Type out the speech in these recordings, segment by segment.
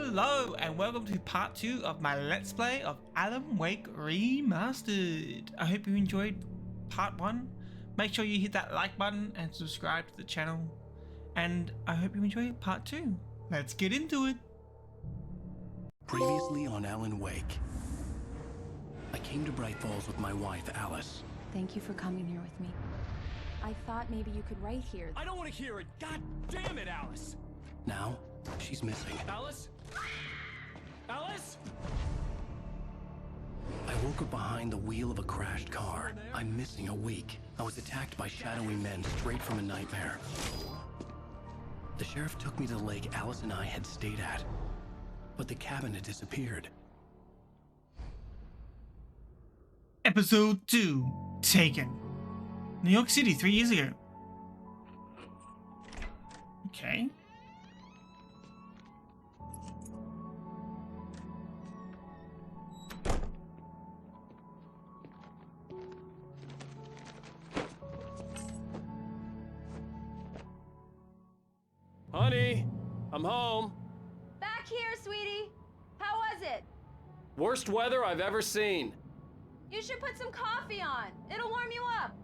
Hello and welcome to part 2 of my Let's Play of Alan Wake Remastered. I hope you enjoyed part 1. Make sure you hit that like button and subscribe to the channel. And I hope you enjoy part 2. Let's get into it. Previously on Alan Wake, I came to Bright Falls with my wife, Alice. Thank you for coming here with me. I thought maybe you could write here. I don't want to hear it. God damn it, Alice. Now, she's missing. Alice? Alice? I woke up behind the wheel of a crashed car. I'm missing a week. I was attacked by shadowy men straight from a nightmare. The sheriff took me to the lake Alice and I had stayed at, but the cabin had disappeared. Episode 2, Taken. New York City 3 years ago. Okay. Honey, I'm home. Back here, sweetie. How was it? Worst weather I've ever seen. You should put some coffee on. It'll warm you up.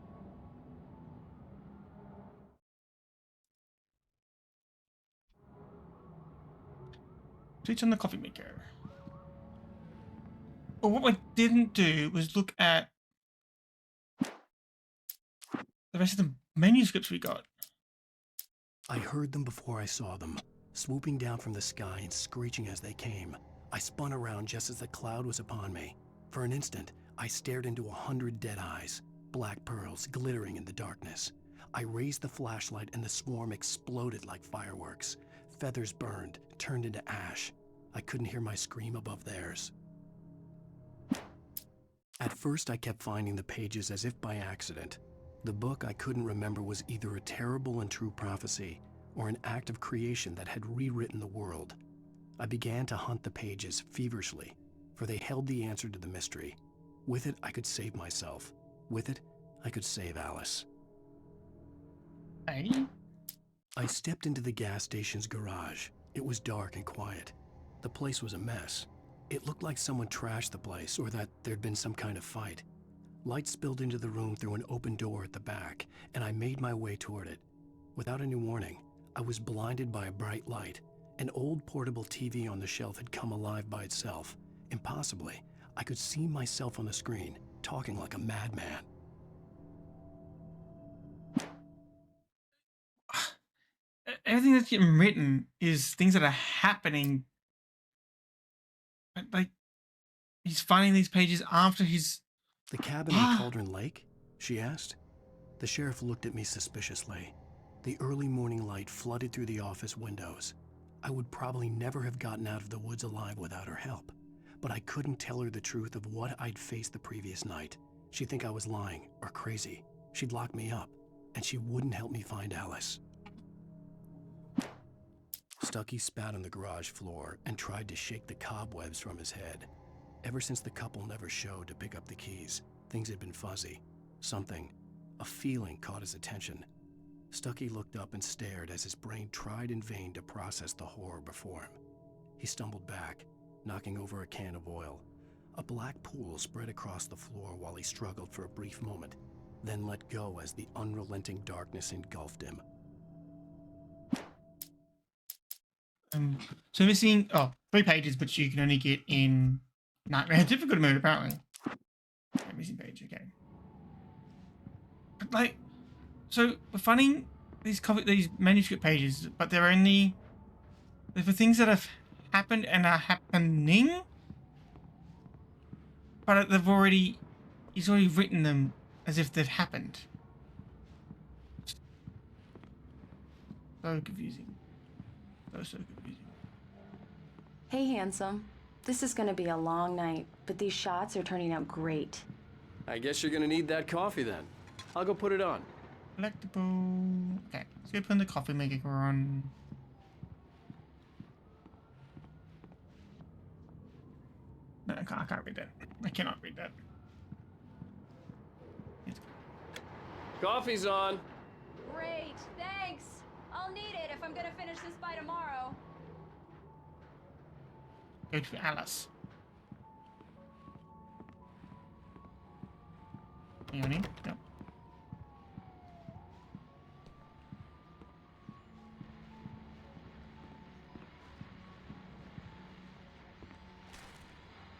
Switch on the coffee maker. But what I didn't do was look at the rest of the manuscripts we got. I heard them before I saw them, swooping down from the sky and screeching as they came. I spun around just as the cloud was upon me. For an instant, I stared into 100 dead eyes, black pearls glittering in the darkness. I raised the flashlight and the swarm exploded like fireworks. Feathers burned, turned into ash. I couldn't hear my scream above theirs. At first, I kept finding the pages as if by accident. The book I couldn't remember was either a terrible and true prophecy or an act of creation that had rewritten the world. I began to hunt the pages feverishly, for they held the answer to the mystery. With it, I could save myself. With it, I could save Alice. Hey? I stepped into the gas station's garage. It was dark and quiet. The place was a mess. It looked like someone trashed the place or that there'd been some kind of fight. Light spilled into the room through an open door at the back, and I made my way toward it. Without any warning, I was blinded by a bright light. An old portable TV on the shelf had come alive by itself. Impossibly, I could see myself on the screen, talking like a madman. Everything that's getting written is things that are happening. But, like, he's finding these pages after he's... The cabin in Cauldron Lake? She asked. The sheriff looked at me suspiciously. The early morning light flooded through the office windows. I would probably never have gotten out of the woods alive without her help, but I couldn't tell her the truth of what I'd faced the previous night. She'd think I was lying or crazy. She'd lock me up, and she wouldn't help me find Alice. Stucky spat on the garage floor and tried to shake the cobwebs from his head. Ever since the couple never showed to pick up the keys, things had been fuzzy. Something, a feeling caught his attention. Stucky looked up and stared as his brain tried in vain to process the horror before him. He stumbled back, knocking over a can of oil. A black pool spread across the floor while he struggled for a brief moment, then let go as the unrelenting darkness engulfed him. So missing 3 pages, but you can only get in Nightmare difficult mode apparently. Okay, missing page, okay. But like, so we're finding these manuscript pages, but they're for things that have happened and are happening. But he's already written them as if they've happened. So confusing. So confusing. Hey, handsome. This is gonna be a long night, but these shots are turning out great. I guess you're gonna need that coffee then. I'll go put it on. Collectible. Okay, let's go put in the coffee maker on. No, I can't read that. I cannot read that. Coffee's on. Great, thanks. I'll need it if I'm gonna finish this by tomorrow. Go to Alice. Any? No.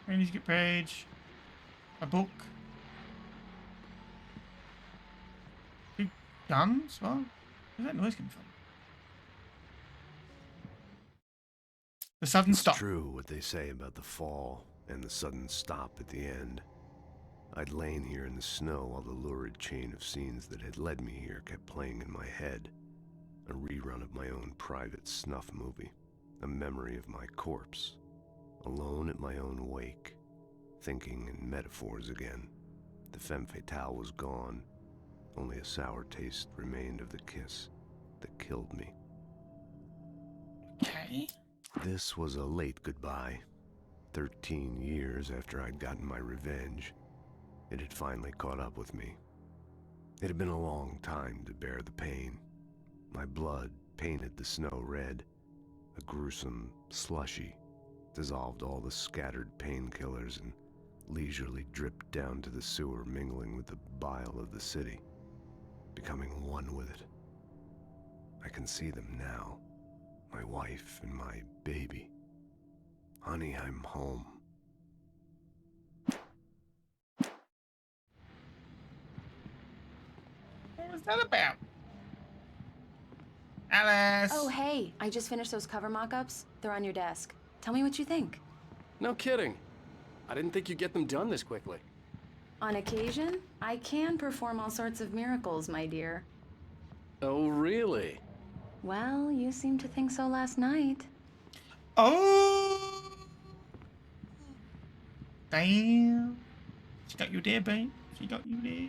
Manuscript page. A book. 2 guns? Well, where's that noise coming from? The sudden It's stop. true what they say about the fall and the sudden stop at the end. I'd lain here in the snow while the lurid chain of scenes that had led me here kept playing in my head. A rerun of my own private snuff movie. A memory of my corpse. Alone at my own wake. Thinking in metaphors again. The femme fatale was gone. Only a sour taste remained of the kiss that killed me. Okay. This was a late goodbye. 13 years after I'd gotten my revenge, it had finally caught up with me. It had been a long time to bear the pain. My blood painted the snow red. A gruesome slushy dissolved all the scattered painkillers and leisurely dripped down to the sewer, mingling with the bile of the city, becoming one with it. I can see them now. My wife and my baby. Honey, I'm home. What was that about? Alice! Oh, hey, I just finished those cover mock-ups. They're on your desk. Tell me what you think. No kidding. I didn't think you'd get them done this quickly. On occasion, I can perform all sorts of miracles, my dear. Oh, really? Well, you seemed to think so last night. Oh! Damn. She got you there, babe. She got you there.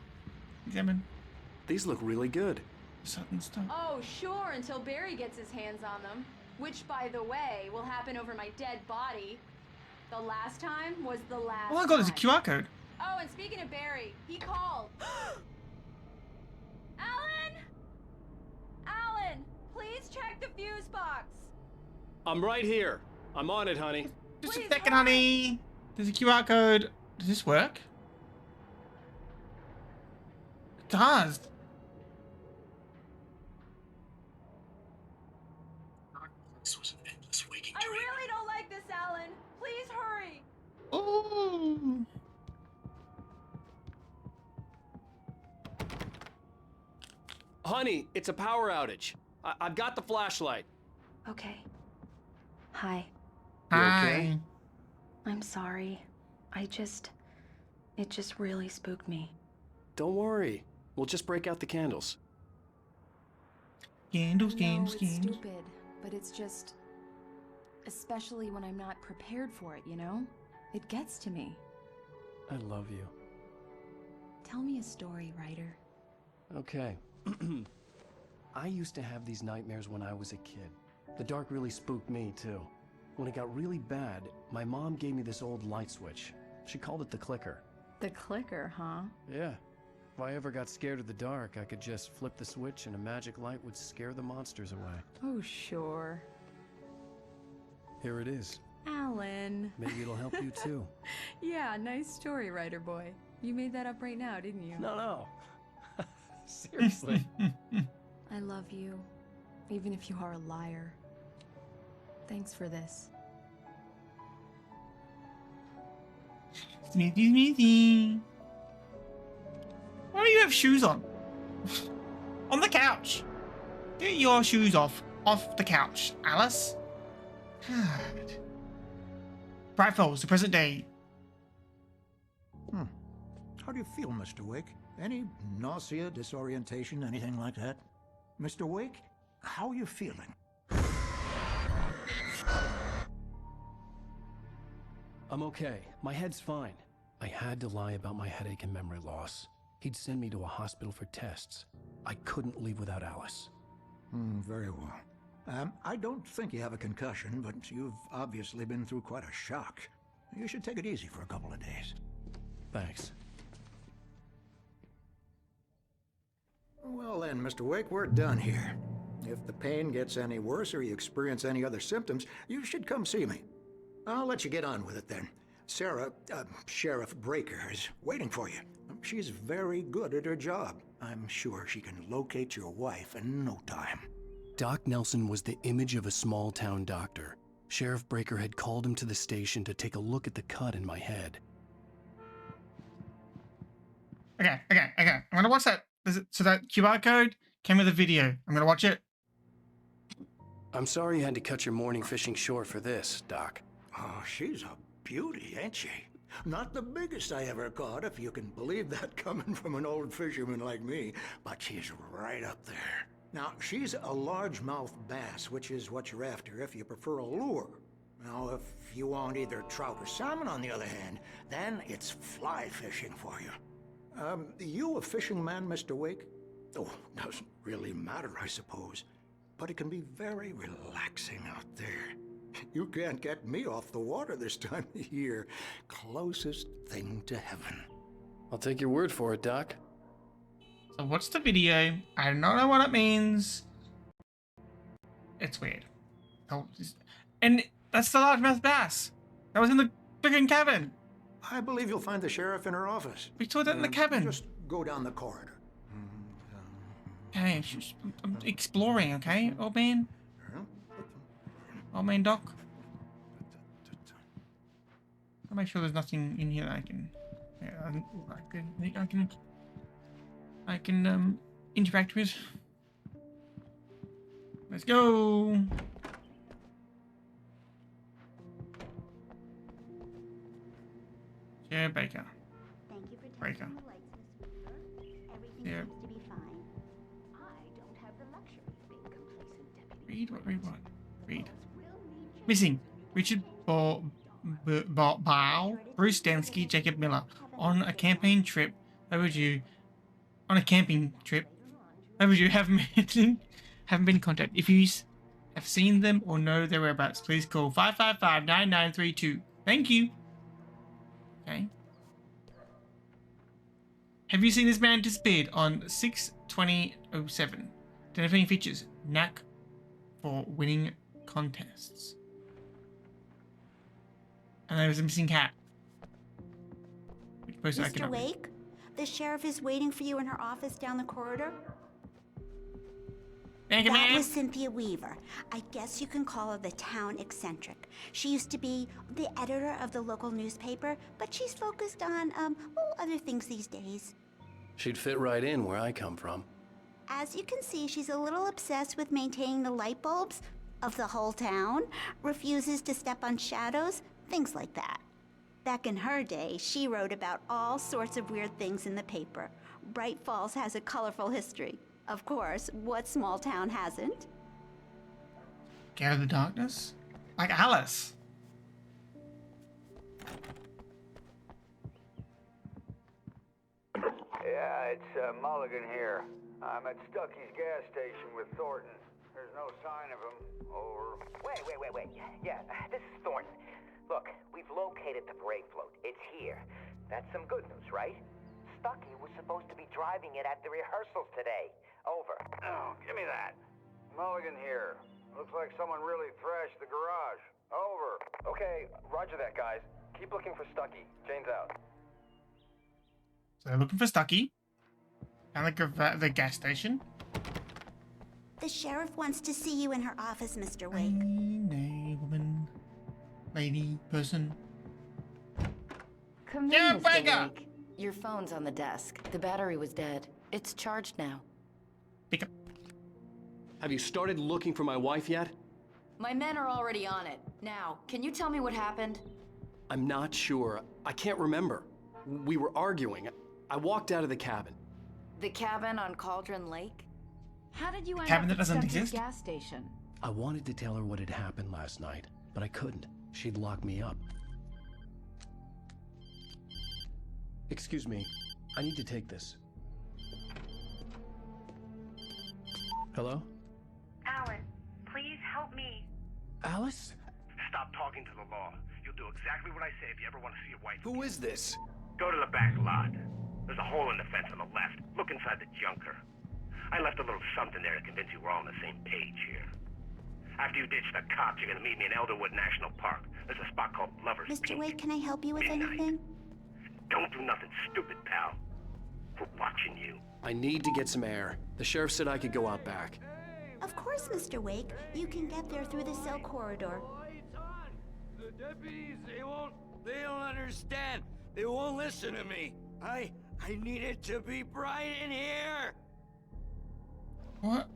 Examine. These look really good. Sudden stop. Oh, sure, until Barry gets his hands on them. Which, by the way, will happen over my dead body. The last time was the last Oh my god, there's a time. QR code. Oh, and speaking of Barry, he called. Alan! Alan, please check the fuse box. I'm right here. I'm on it, honey. Just Please, a second, hurry. honey. There's a QR code. Does this work? It does. This was an endless waking I dream. really don't like this, Alan. Please hurry. Oh. Honey, it's a power outage. I've got the flashlight. Okay. Hi. You Hi. okay? I'm sorry. It just really spooked me. Don't worry. We'll just break out the candles. Candles, I know candles, it's candles. stupid, but it's just... Especially when I'm not prepared for it, you know? It gets to me. I love you. Tell me a story, writer. Okay. I used to have these nightmares when I was a kid. The dark really spooked me, too. When it got really bad, my mom gave me this old light switch. She called it the clicker. The clicker, huh? Yeah. If I ever got scared of the dark, I could just flip the switch and a magic light would scare the monsters away. Oh, sure. Here it is. Alan. Maybe it'll help you, too. Yeah, nice story, writer boy. You made that up right now, didn't you? No. Seriously. I love you, even if you are a liar. Thanks for this. Smithy, Smithy. Why do you have shoes on? On the couch. Get your shoes off the couch, Alice. God. Bright Falls, the present day. How do you feel, Mr. Wake? Any nausea, disorientation, anything like that? Mr. Wake, how are you feeling? I'm okay. My head's fine. I had to lie about my headache and memory loss. He'd send me to a hospital for tests. I couldn't leave without Alice. Very well. I don't think you have a concussion, but you've obviously been through quite a shock. You should take it easy for a couple of days. Thanks. Well then, Mr. Wake, we're done here. If the pain gets any worse or you experience any other symptoms, you should come see me. I'll let you get on with it then. Sarah, Sheriff Breaker, is waiting for you. She's very good at her job. I'm sure she can locate your wife in no time. Doc Nelson was the image of a small-town doctor. Sheriff Breaker had called him to the station to take a look at the cut in my head. Okay. I'm gonna watch that. So that QR code came with a video. I'm gonna watch it. I'm sorry you had to cut your morning fishing short for this, Doc. Oh, she's a beauty, ain't she? Not the biggest I ever caught, if you can believe that coming from an old fisherman like me, but she's right up there. Now, she's a largemouth bass, which is what you're after if you prefer a lure. Now, if you want either trout or salmon, on the other hand, then it's fly fishing for you. You a fishing man, Mr. Wake? Oh, doesn't really matter, I suppose. But it can be very relaxing out there. You can't get me off the water this time of year. Closest thing to heaven. I'll take your word for it, Doc. So what's the video? I don't know what it means. It's weird. Oh, and that's the largemouth bass. That was in the freaking cabin. I believe you'll find the sheriff in her office. We saw that in the cabin. Just go down the corridor. Hey, I'm exploring, okay, old man? Old man Doc? I'll make sure there's nothing in here that I can... Yeah, I can interact with. Let's go! Yeah, Baker. Thank you for Breaker. testing the lights, Miss Weaver. Everything Yeah. seems to be fine. I don't have the luxury of being complacent, Deputy. Read what? Read what? Read. We'll need Missing. Richard Bow, Bruce Dembski, Jacob Miller. On a campaign trip. Overdue. On a camping trip. Overdue. Haven't been in contact. If you have seen them or know their whereabouts, please call 555-9932. Thank you. Okay. Have you seen this man disappeared on 6/20/07? Identifying features. Knack for winning contests. And there was a missing cat. Which person I Mr. cannot read. Wake, the sheriff is waiting for you in her office down the corridor. Thank you, That ma'am. was Cynthia Weaver. I guess you can call her the town eccentric. She used to be the editor of the local newspaper, but she's focused on, other things these days. She'd fit right in where I come from. As you can see, she's a little obsessed with maintaining the light bulbs of the whole town, refuses to step on shadows, things like that. Back in her day, she wrote about all sorts of weird things in the paper. Bright Falls has a colorful history. Of course, what small town hasn't? Get out of the darkness? Like Alice. Yeah, it's Mulligan here. I'm at Stucky's gas station with Thornton. There's no sign of him. Over. Wait. Yeah, this is Thornton. Look, we've located the parade float. It's here. That's some good news, right? Stucky was supposed to be driving it at the rehearsals today. Over. Oh, give me that. Mulligan here. Looks like someone really thrashed the garage. Over. Okay, roger that, guys. Keep looking for Stucky. Jane's out. So they're looking for Stucky. Down the gas station. The sheriff wants to see you in her office, Mr. Wake. Nay, woman. Lady, person. Come Yeah, in, wake Mr. up! Wake. Your phone's on the desk. The battery was dead. It's charged now. Pick up. Have you started looking for my wife yet? My men are already on it. Now, can you tell me what happened? I'm not sure. I can't remember. We were arguing. I walked out of the cabin. The cabin on Cauldron Lake? How did you end Cabin up that at doesn't Stucky's exist? gas station? I wanted to tell her what had happened last night, but I couldn't. She'd lock me up. Excuse me. I need to take this. Hello? Alan, please help me. Alice? Stop talking to the law. You'll do exactly what I say if you ever want to see your wife. Who is this? Go to the back lot. There's a hole in the fence on the left. Look inside the junker. I left a little something there to convince you we're all on the same page here. After you ditch the cops, you're gonna meet me in Elderwood National Park. There's a spot called Lover's Mr. Peak. Wake, can I help you with Midnight. anything? Don't do nothing stupid, pal. We're watching you. I need to get some air. The sheriff said I could go out back. Of course, Mr. Wake. You can get there through the cell corridor. The deputies, they don't understand. They won't listen to me. I need it to be bright in here. What?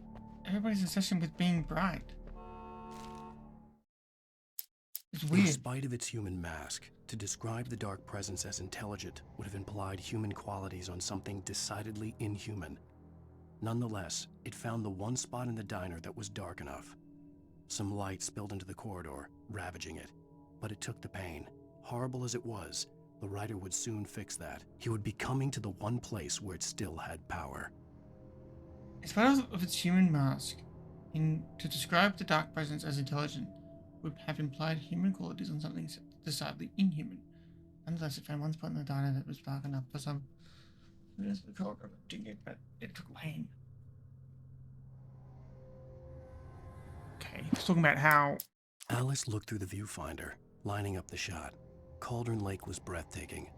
Everybody's obsession with being bright. It's weird. In spite of its human mask, to describe the dark presence as intelligent would have implied human qualities on something decidedly inhuman. Nonetheless, it found the one spot in the diner that was dark enough. Some light spilled into the corridor, ravaging it. But it took the pain. Horrible as it was, the writer would soon fix that. He would be coming to the one place where it still had power. In spite of its human mask, to describe the dark presence as intelligent would have implied human qualities on something decidedly inhuman. Nonetheless, it found one spot in the diner that was dark enough for some. The corridor didn't get, but it took pain. Okay, he's talking about how Alice looked through the viewfinder, lining up the shot. Cauldron Lake was breathtaking.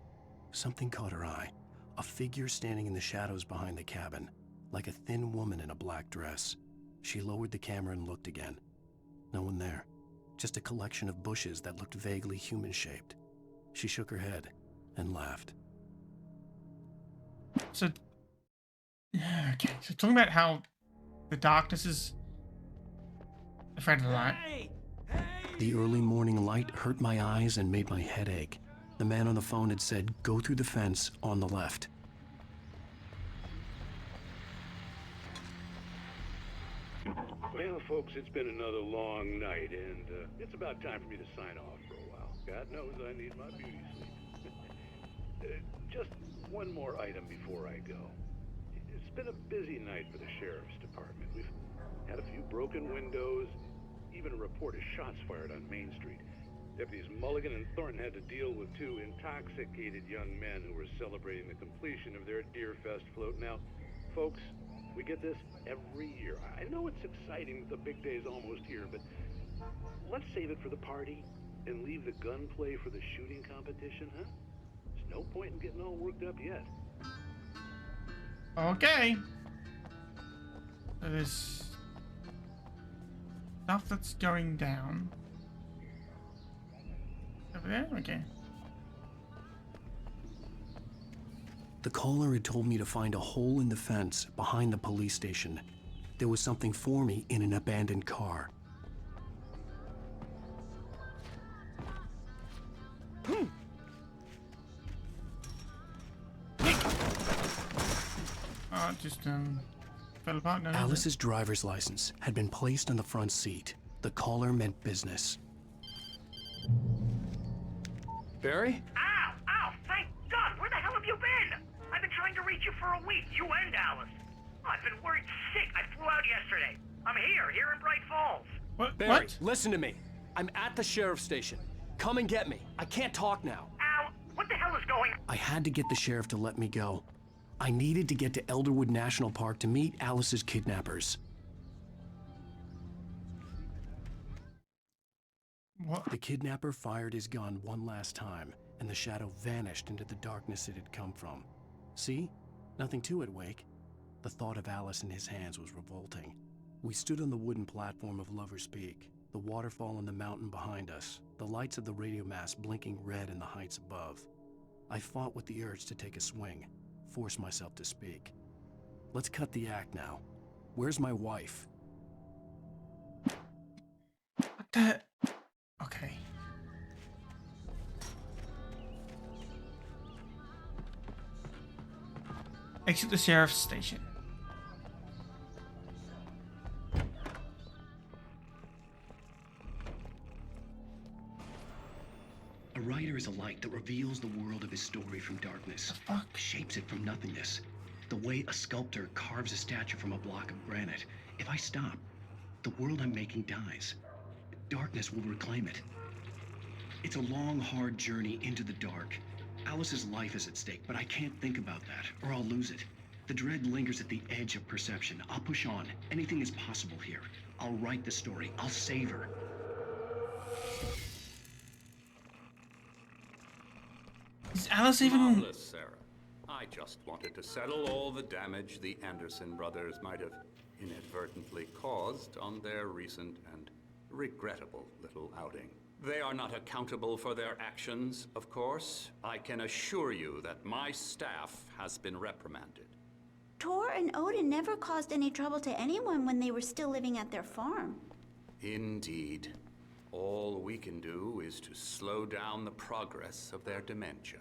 Something caught her eye. A figure standing in the shadows behind the cabin, like a thin woman in a black dress. She lowered the camera and looked again. No one there. Just a collection of bushes that looked vaguely human-shaped. She shook her head and laughed. So, okay, so talking about how the darkness is afraid of the light. The early morning light hurt my eyes and made my head ache. The man on the phone had said, "Go through the fence on the left." Well, folks, it's been another long night, and it's about time for me to sign off for a while. God knows I need my beauty sleep. Just one more item before I go. It's been a busy night for the sheriff's department. We've had a few broken windows, even a report of shots fired on Main Street. Deputies Mulligan and Thornton had to deal with two intoxicated young men who were celebrating the completion of their Deer Fest float. Now, folks, we get this every year. I know it's exciting that the big day's almost here, but let's save it for the party and leave the gunplay for the shooting competition, huh? There's no point in getting all worked up yet. Okay. So there's stuff that's going down. Over there? Okay. The caller had told me to find a hole in the fence behind the police station. There was something for me in an abandoned car. Just fell apart now. Alice's driver's license had been placed on the front seat. The caller meant business. Barry? Ow! Ow! Thank God! Where the hell have you been? I've been trying to reach you for a week, you and Alice. I've been worried sick. I flew out yesterday. I'm here in Bright Falls. What? Barry, What? listen to me. I'm at the sheriff's station. Come and get me. I can't talk now. Ow! What the hell is going on? I had to get the sheriff to let me go. I needed to get to Elderwood National Park to meet Alice's kidnappers. What? The kidnapper fired his gun one last time, and the shadow vanished into the darkness it had come from. See? Nothing to it, Wake. The thought of Alice in his hands was revolting. We stood on the wooden platform of Lover's Peak, the waterfall on the mountain behind us, the lights of the radio mast blinking red in the heights above. I fought with the urge to take a swing, force myself to speak. Let's cut the act now. Where's my wife? What the? Okay. Exit the sheriff's station. A writer is a light that reveals the world of his story from darkness, shapes it from nothingness. The way a sculptor carves a statue from a block of granite. If I stop, the world I'm making dies. Darkness will reclaim it. It's a long, hard journey into the dark. Alice's life is at stake, but I can't think about that, or I'll lose it. The dread lingers at the edge of perception. I'll push on. Anything is possible here. I'll write the story. I'll save her. Is Alice even... Marvelous, Sarah. I just wanted to settle all the damage the Anderson brothers might have inadvertently caused on their recent and regrettable little outing. They are not accountable for their actions, of course. I can assure you that my staff has been reprimanded. Tor and Odin never caused any trouble to anyone when they were still living at their farm. Indeed. All we can do is to slow down the progress of their dementia.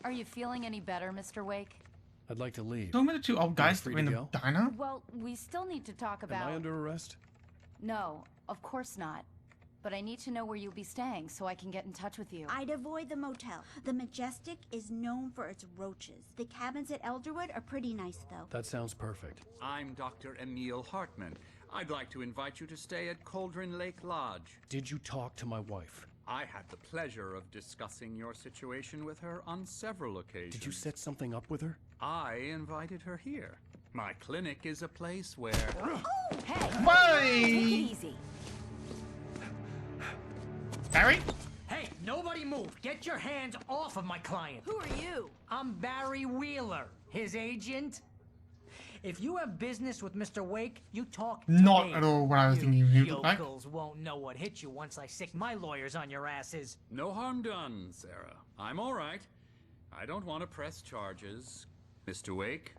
Are you feeling any better, Mr. Wake? I'd like to leave. Talking about the two old guys that were in the diner? Well, we still need to talk about... Am I under arrest? No, of course not. But I need to know where you'll be staying so I can get in touch with you. I'd avoid the motel. The Majestic is known for its roaches. The cabins at Elderwood are pretty nice, though. That sounds perfect. I'm Dr. Emil Hartman. I'd like to invite you to stay at Cauldron Lake Lodge. Did you talk to my wife? I had the pleasure of discussing your situation with her on several occasions. Did you set something up with her? I invited her here. My clinic is a place where... Oh, hey! Why? Take it easy. Barry? Hey, nobody move. Get your hands off of my client. Who are you? I'm Barry Wheeler, his agent. If you have business with Mr. Wake, you talk to Not me. at all what I was thinking he would look like. Yokels won't know what hit you once I sick my lawyers on your asses. No harm done, Sarah. I'm all right. I don't want to press charges. Mr. Wake,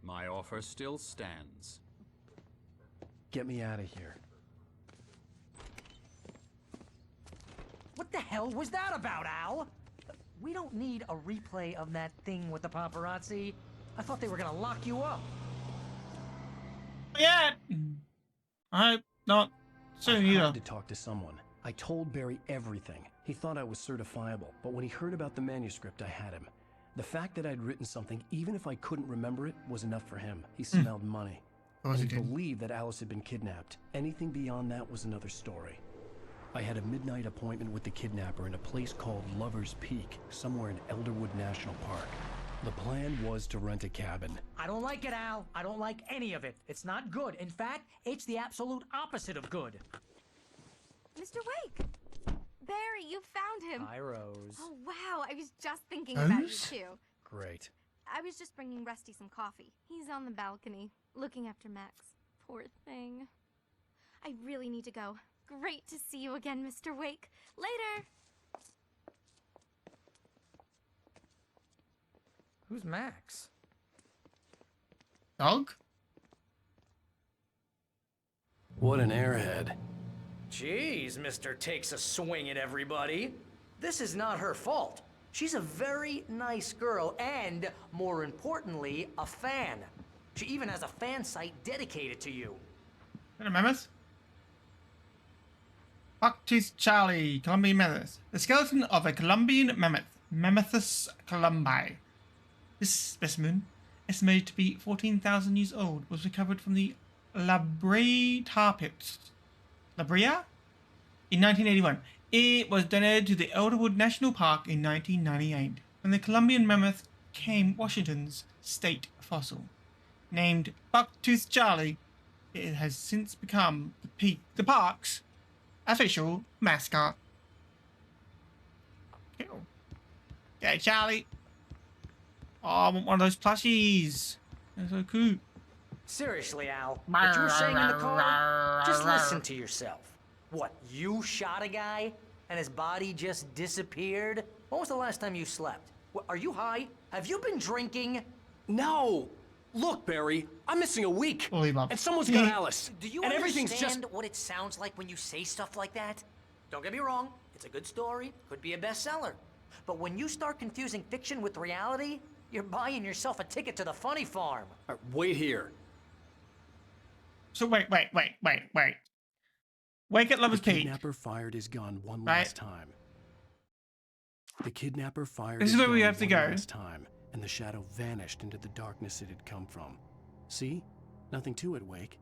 my offer still stands. Get me out of here. What the hell was that about, Al? We don't need a replay of that thing with the paparazzi. I thought they were gonna lock you up. Yeah. I not soon I either. had to talk to someone. I told Barry everything. He thought I was certifiable, but when he heard about the manuscript, I had him. The fact that I'd written something, even if I couldn't remember it, was enough for him. He smelled money. And he believed that Alice had been kidnapped. Anything beyond that was another story. I had a midnight appointment with the kidnapper in a place called Lover's Peak, somewhere in Elderwood National Park. The plan was to rent a cabin. I don't like it, Al. I don't like any of it. It's not good. In fact, it's the absolute opposite of good. Mr. Wake! Barry, you found him. Hi, Rose. Oh, wow. I was just thinking about you, too. Great. I was just bringing Rusty some coffee. He's on the balcony, looking after Max. Poor thing. I really need to go. Great to see you again, Mr. Wake. Later! Who's Max? Dog? What an airhead. Jeez, Mr. Takes a swing at everybody. This is not her fault. She's a very nice girl and, more importantly, a fan. She even has a fan site dedicated to you. Is that a mammoth? Bucktooth Charlie, Colombian mammoth. The skeleton of a Colombian mammoth, Mammothus columbi. This specimen, estimated to be 14,000 years old, was recovered from the La Brea tar pits. La Brea? In 1981. It was donated to the Elderwood National Park in 1998, when the Colombian mammoth became Washington's state fossil. Named Bucktooth Charlie, it has since become the park's official mascot. Cool. Okay, Charlie. Oh, I want one of those plushies. They're so cute. Seriously, Al, what you were saying in the car, just listen to yourself. What, you shot a guy and his body just disappeared? When was the last time you slept? What, are you high? Have you been drinking? No! Look, Barry, I'm missing a week. And someone's got Alice. Do you and understand everything's just... what it sounds like when you say stuff like that? Don't get me wrong, it's a good story, could be a bestseller. But when you start confusing fiction with reality, you're buying yourself a ticket to the funny farm. Wait here. So wait. Wake at Lover's Peak. The kidnapper fired his gun one last time. The kidnapper fired This his is where gun we have to one go. last time, and the shadow vanished into the darkness it had come from. See? Nothing to it, Wake.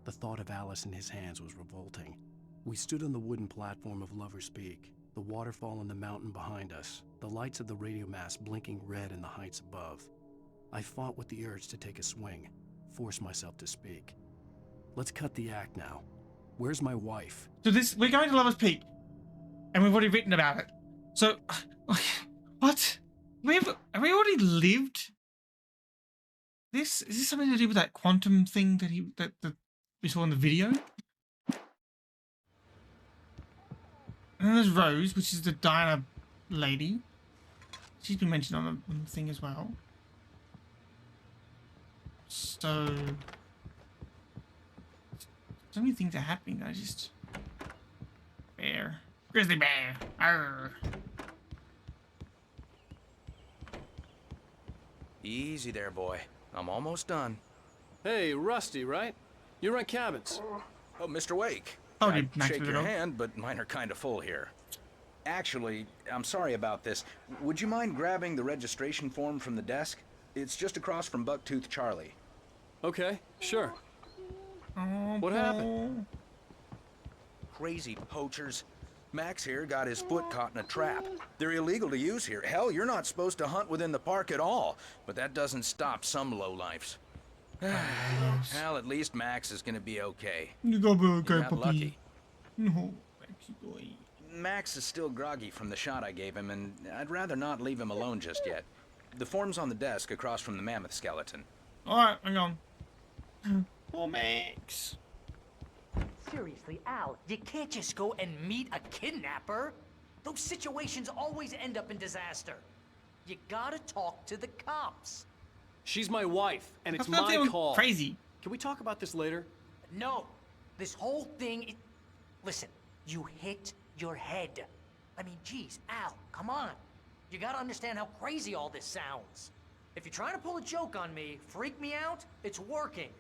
The thought of Alice in his hands was revolting. We stood on the wooden platform of Lover's Peak, the waterfall in the mountain behind us, the lights of the radio mast blinking red in the heights above. I fought with the urge to take a swing, force myself to speak. Let's cut the act now. Where's my wife? So we're going to Lover's Peak, and we've already written about it. So, what? Have we already lived this? Is this something to do with that quantum thing that we saw in the video? And then there's Rose, which is the diner lady. She's been mentioned on the thing as well. So many things are happening. I just bear, grizzly bear. Arr. Easy there, boy. I'm almost done. Hey, Rusty, right? You rent cabins. Oh, Mr. Wake. Oh, I'd Max shake with it your all. hand, but mine are kind of full here. Actually, I'm sorry about this. Would you mind grabbing the registration form from the desk? It's just across from Bucktooth Charlie. Okay, sure. What happened? Crazy poachers. Max here got his foot caught in a trap. They're illegal to use here. Hell, you're not supposed to hunt within the park at all. But that doesn't stop some lowlifes. Well, at least Max is gonna be okay. You got got lucky. No, Maxie boy. Max is still groggy from the shot I gave him, and I'd rather not leave him alone just yet. The form's on the desk across from the mammoth skeleton. Alright, hang on. Poor Max. Seriously, Al, you can't just go and meet a kidnapper. Those situations always end up in disaster. You gotta talk to the cops. She's my wife, and it's That's not my even call. crazy. Can we talk about this later? No, this whole thing. Listen, you hit your head. I mean, geez, Al, come on. You gotta understand how crazy all this sounds. If you're trying to pull a joke on me, freak me out, it's working.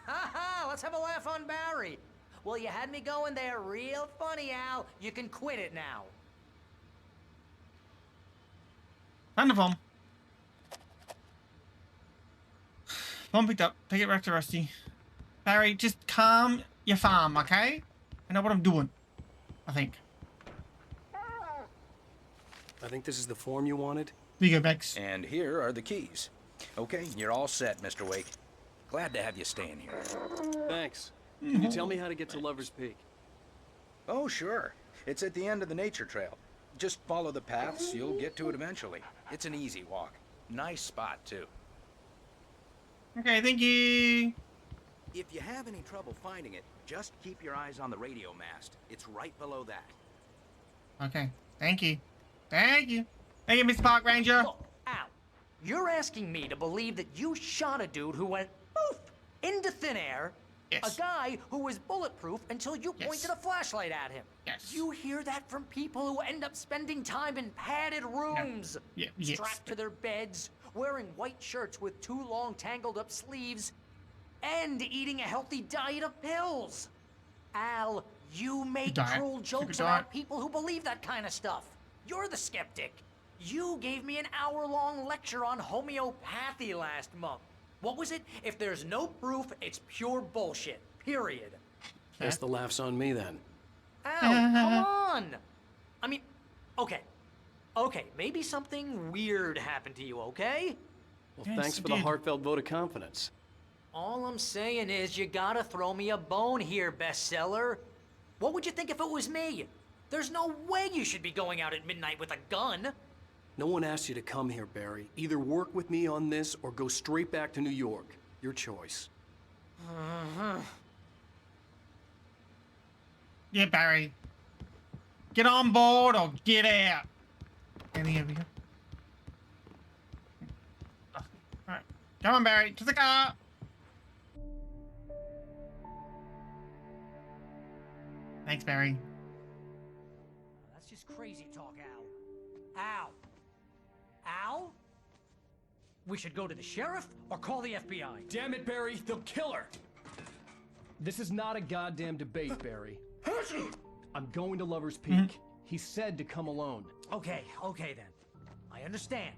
Ha ha, let's have a laugh on Barry. Well, you had me going there real funny, Al. You can quit it now. Wonderful. Phone picked up. Take it back to Rusty. Barry, just calm your farm, okay? I know what I'm doing. I think. I think this is the form you wanted. Here you go, Max. And here are the keys. Okay, you're all set, Mr. Wake. Glad to have you staying here. Thanks. Can you tell me how to get to Lover's Peak? Oh, sure. It's at the end of the nature trail. Just follow the paths, you'll get to it eventually. It's an easy walk. Nice spot, too. Okay, thank you. If you have any trouble finding it, just keep your eyes on the radio mast. It's right below that. Okay, thank you. Thank you. Thank you, Mr. Park Ranger. Look, Al, you're asking me to believe that you shot a dude who went poof into thin air. Yes. A guy who was bulletproof until you pointed a flashlight at him. Yes. You hear that from people who end up spending time in padded rooms, Yeah, yes. strapped to their beds, wearing white shirts with too long tangled up sleeves, and eating a healthy diet of pills. Al, you make Diet. cruel It's a good jokes diet. about people who believe that kind of stuff. You're the skeptic. You gave me an hour-long lecture on homeopathy last month. What was it? If there's no proof, it's pure bullshit. Period. Guess the laugh's on me then. Al, come on. I mean, okay. Okay, maybe something weird happened to you, okay? Well, Yes, thanks it for the did. heartfelt vote of confidence. All I'm saying is you gotta throw me a bone here, bestseller. What would you think if it was me? There's no way you should be going out at midnight with a gun. No one asked you to come here, Barry. Either work with me on this or go straight back to New York. Your choice. Yeah, Barry. Get on board or get out. Anything over here? Alright. Come on, Barry. To the car. Thanks, Barry. That's just crazy talk, Al. Al. Al? We should go to the sheriff or call the FBI. Damn it, Barry, they'll kill her. This is not a goddamn debate, Barry. I'm going to Lover's Peak. He said to come alone. Okay then. I understand.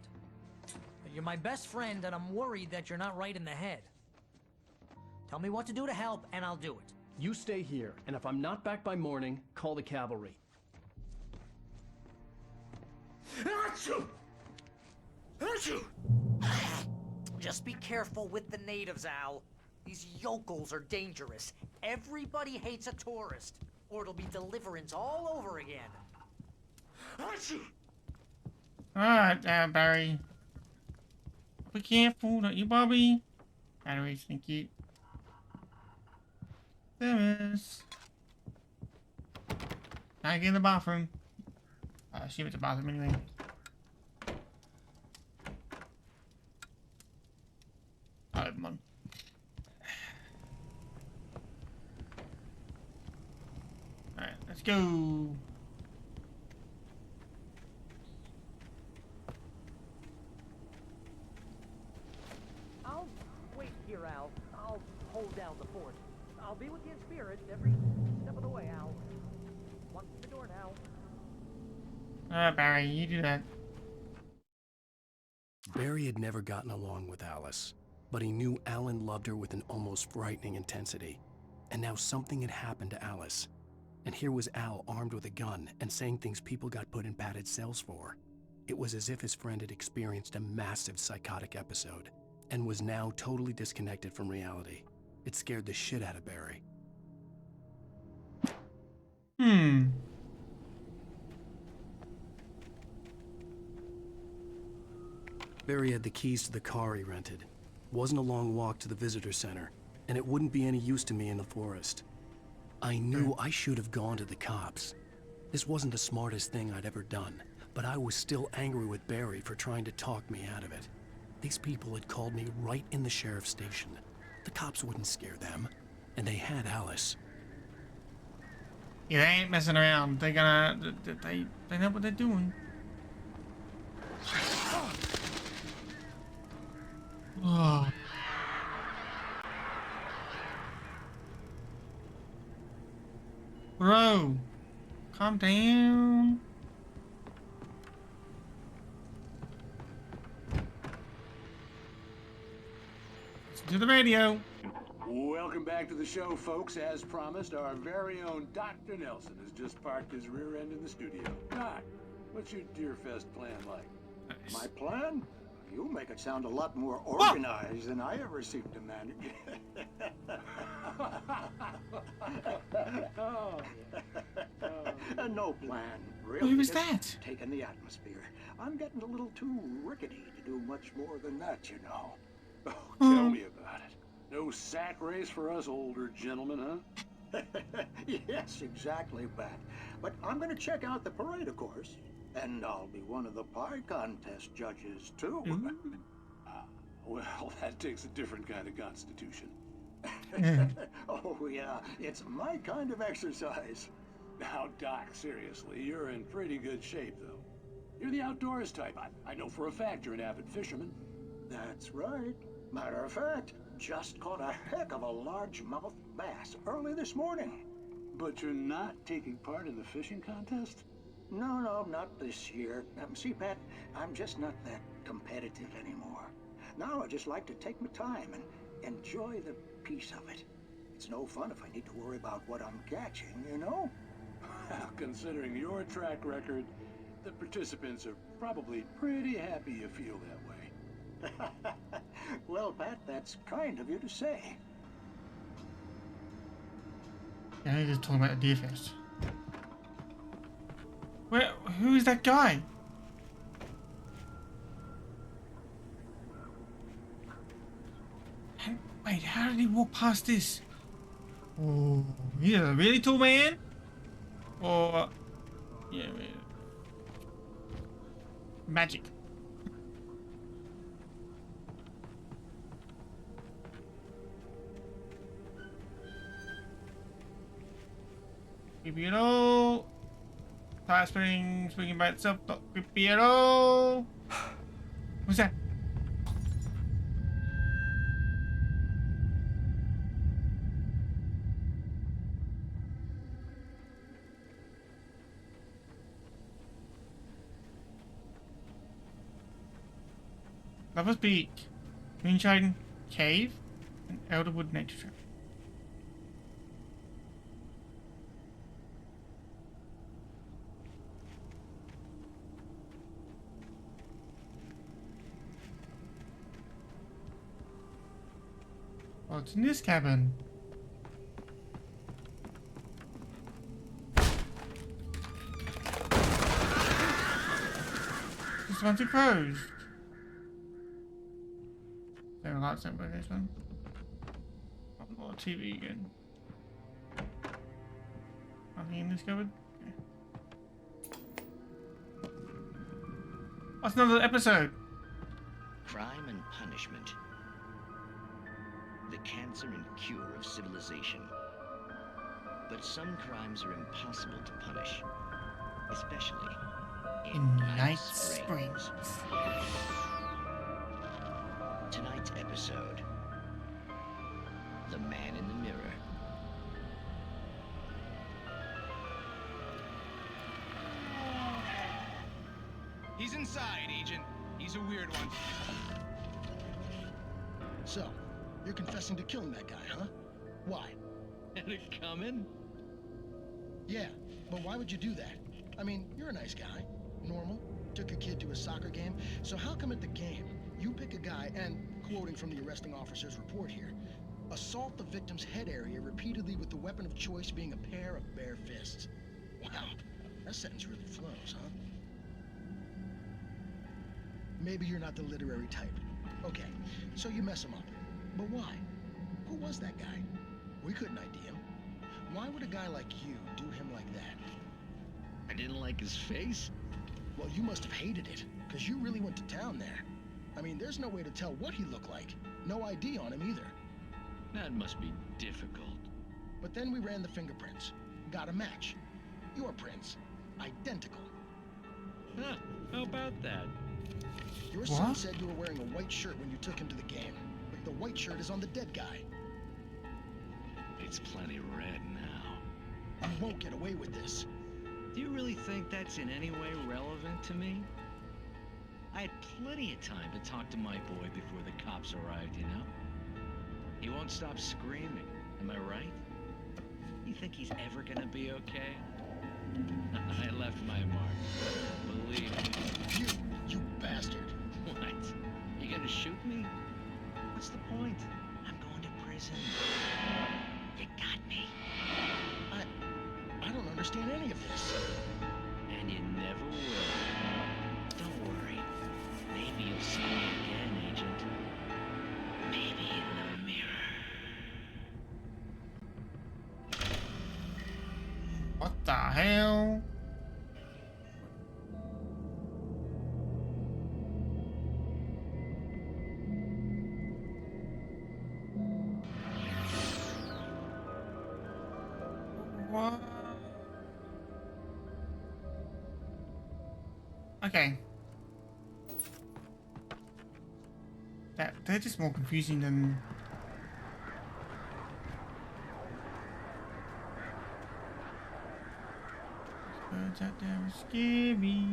But you're my best friend and I'm worried that you're not right in the head. Tell me what to do to help and I'll do it. You stay here, and if I'm not back by morning, call the cavalry. Just be careful with the natives, Al. These yokels are dangerous. Everybody hates a tourist, or it'll be Deliverance all over again. Alright, Barry. Be careful, don't you, Bobby? Batteries, thank you. There is. Now get in the bathroom. I assume it's a bathroom anyway. Oh, come on. Alright, let's go. I'll wait here, Al. I'll hold down the fort. I'll be with you in spirit every step of the way, Al. Watch the door now. Alright, Barry, you do that. Barry had never gotten along with Alice, but he knew Alan loved her with an almost frightening intensity. And now something had happened to Alice. And here was Al armed with a gun and saying things people got put in padded cells for. It was as if his friend had experienced a massive psychotic episode and was now totally disconnected from reality. It scared the shit out of Barry. Barry had the keys to the car he rented. Wasn't a long walk to the visitor center, and it wouldn't be any use to me in the forest. I knew I should have gone to the cops. This wasn't the smartest thing I'd ever done, but I was still angry with Barry for trying to talk me out of it. These people had called me right in the sheriff's station. The cops wouldn't scare them, and they had Alice. Yeah, they ain't messing around. They gonna... They know what they're doing. Oh. Bro, calm down. Listen to the radio. Welcome back to the show, folks. As promised, our very own Dr. Nelson has just parked his rear end in the studio. Doc, what's your Deerfest plan like? Nice. My plan? You make it sound a lot more organized than I ever seem to manage. No plan, really. Who was that? Taking the atmosphere. I'm getting a little too rickety to do much more than that, you know. Oh, tell me about it. No sack race for us older gentlemen, huh? Yes, exactly, Bat. But I'm going to check out the parade, of course. And I'll be one of the pie contest judges, too. Well, that takes a different kind of constitution. Oh, yeah. It's my kind of exercise. Now, Doc, seriously, you're in pretty good shape, though. You're the outdoors type. I know for a fact you're an avid fisherman. That's right. Matter of fact, just caught a heck of a largemouth bass early this morning. But you're not taking part in the fishing contest? No, not this year. See, Pat, I'm just not that competitive anymore. Now I just like to take my time and enjoy the peace of it. It's no fun if I need to worry about what I'm catching, you know? Well, considering your track record, the participants are probably pretty happy you feel that way. Well, Pat, that's kind of you to say. Yeah, I just talking about the Deerfest. Where? Who is that guy? And wait, how did he walk past this? Oh, he's a really tall man? Or... yeah, magic. Creepy at all. Tire spinning, swinging by itself, not creepy at all. What's that? Lover's Peak, Moonshine Cave, and Elderwood Nature Trail. What's in this cabin? Restaurant closed. There are lots of this one. More TV again. Nothing in this cupboard. Okay. What's another episode? Crime and punishment. The cancer and cure of civilization. But some crimes are impossible to punish, especially in Night Springs. Tonight's episode, The Man in the Mirror. He's inside, Agent. He's a weird one. So, you're confessing to killing that guy, huh? Why? Had it coming? Yeah, but why would you do that? I mean, you're a nice guy. Normal. Took a kid to a soccer game. So how come at the game, you pick a guy and, quoting from the arresting officer's report here, assault the victim's head area repeatedly with the weapon of choice being a pair of bare fists? Wow, that sentence really flows, huh? Maybe you're not the literary type. Okay, so you mess him up. But why? Who was that guy? We couldn't ID him. Why would a guy like you do him like that? I didn't like his face? Well, you must have hated it, because you really went to town there. I mean, there's no way to tell what he looked like. No ID on him either. That must be difficult. But then we ran the fingerprints. Got a match. Your prints. Identical. Huh, how about that? Your son said you were wearing a white shirt when you took him to the game. But the white shirt is on the dead guy. It's plenty red now. You won't get away with this. Do you really think that's in any way relevant to me? I had plenty of time to talk to my boy before the cops arrived, you know? He won't stop screaming, am I right? You think he's ever gonna be okay? I left my mark, believe me. You bastard. What? You gonna shoot me? What's the point? I'm going to prison. You got me. I don't understand any of this. And you never will. Don't worry. Maybe you'll see me again, Agent. Maybe in the mirror. What the hell? What? Okay. They're just more confusing than... Birds out there are scary.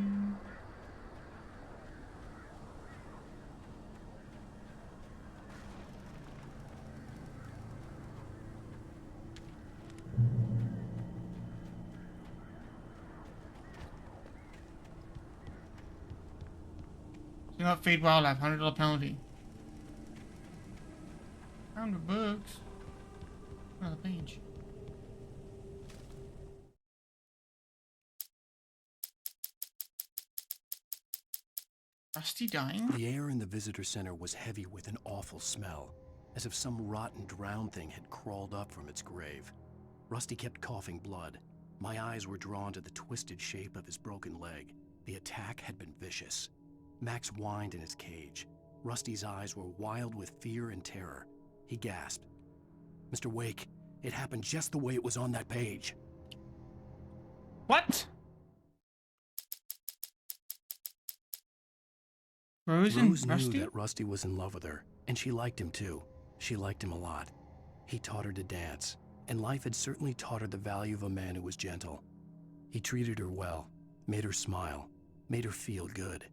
Do not feed wildlife, $100 penalty. Found the books. Another page. Rusty dying? The air in the visitor center was heavy with an awful smell, as if some rotten drowned thing had crawled up from its grave. Rusty kept coughing blood. My eyes were drawn to the twisted shape of his broken leg. The attack had been vicious. Max whined in his cage. Rusty's eyes were wild with fear and terror. He gasped. Mr. Wake, it happened just the way it was on that page. What? Rose knew Rusty? that Rusty was in love with her, and she liked him too. She liked him a lot. He taught her to dance, and life had certainly taught her the value of a man who was gentle. He treated her well, made her smile, made her feel good.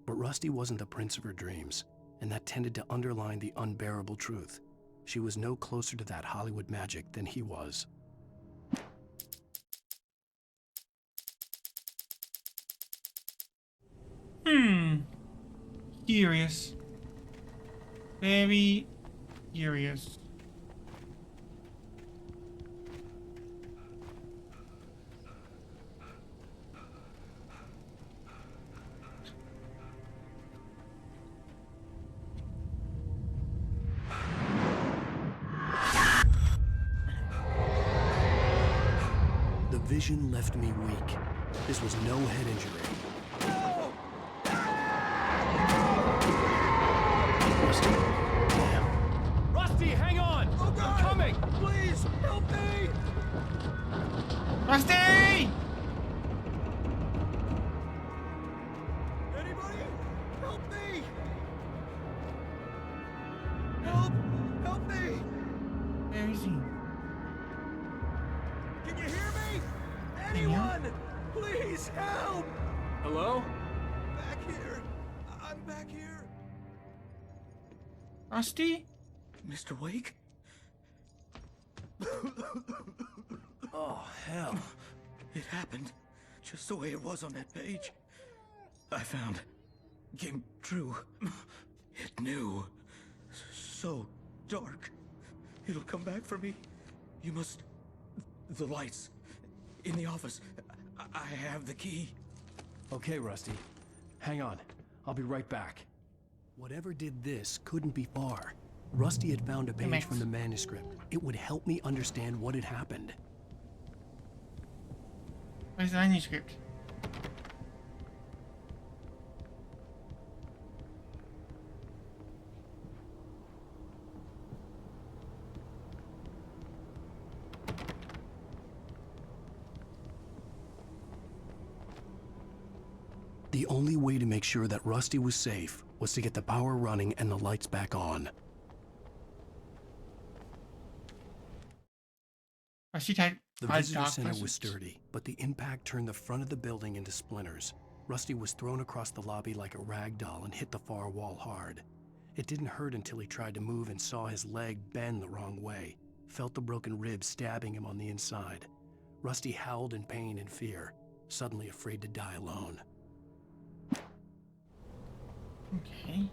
But Rusty wasn't the prince of her dreams, and that tended to underline the unbearable truth. She was no closer to that Hollywood magic than he was. Curious. Very curious. vision left me weak. This was no head injury. Rusty? Damn. Rusty, hang on! Oh God. I'm coming! Please, help me! Rusty! Anybody? Help me! Help! Help me! Where is he? Can you hear me? Anyone! Please help! Hello? Back here. I'm back here. Rusty? Mr. Wake? Oh, hell. It happened just the way it was on that page. I found. Came true. It knew. So dark. It'll come back for me. You must... The lights. In the office. I have the key. Okay, Rusty. Hang on. I'll be right back. Whatever did this couldn't be far. Rusty had found a page from the manuscript. It would help me understand what had happened. Where's the manuscript? The only way to make sure that Rusty was safe was to get the power running and the lights back on. The visitor center was sturdy, but the impact turned the front of the building into splinters. Rusty was thrown across the lobby like a rag doll and hit the far wall hard. It didn't hurt until he tried to move and saw his leg bend the wrong way, felt the broken ribs stabbing him on the inside. Rusty howled in pain and fear, suddenly afraid to die alone. Okay.